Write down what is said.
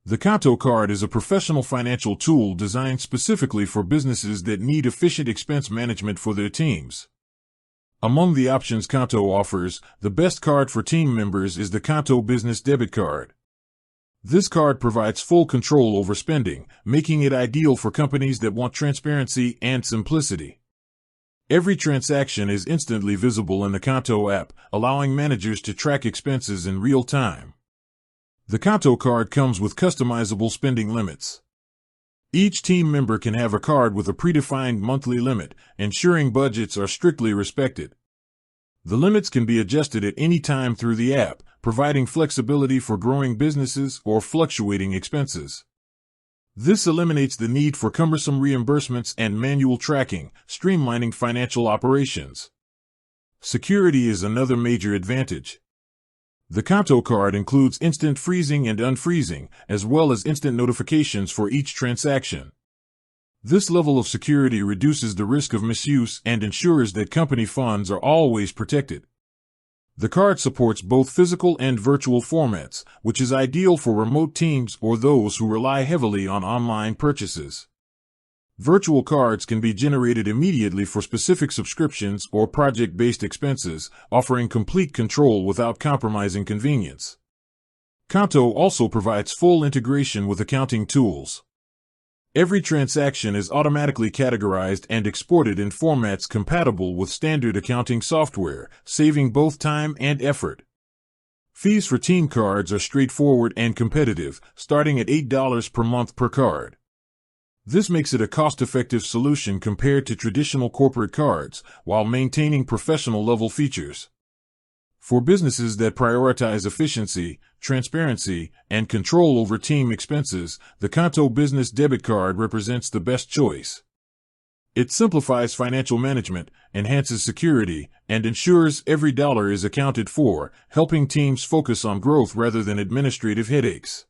The qonto card is a professional financial tool designed specifically for businesses that need efficient expense management for their teams. Among the options qonto offers, the best card for team members is the qonto Business Debit Card. This card provides full control over spending, making it ideal for companies that want transparency and simplicity. Every transaction is instantly visible in the qonto app, allowing managers to track expenses in real time. The qonto card comes with customizable spending limits. Each team member can have a card with a predefined monthly limit, ensuring budgets are strictly respected. The limits can be adjusted at any time through the app, providing flexibility for growing businesses or fluctuating expenses. This eliminates the need for cumbersome reimbursements and manual tracking, streamlining financial operations. Security is another major advantage. The qonto card includes instant freezing and unfreezing, as well as instant notifications for each transaction. This level of security reduces the risk of misuse and ensures that company funds are always protected. The card supports both physical and virtual formats, which is ideal for remote teams or those who rely heavily on online purchases. Virtual cards can be generated immediately for specific subscriptions or project-based expenses, offering complete control without compromising convenience. qonto also provides full integration with accounting tools. Every transaction is automatically categorized and exported in formats compatible with standard accounting software, saving both time and effort. Fees for team cards are straightforward and competitive, starting at $8 per month per card. This makes it a cost-effective solution compared to traditional corporate cards, while maintaining professional-level features. For businesses that prioritize efficiency, transparency, and control over team expenses, the qonto Business Debit Card represents the best choice. It simplifies financial management, enhances security, and ensures every dollar is accounted for, helping teams focus on growth rather than administrative headaches.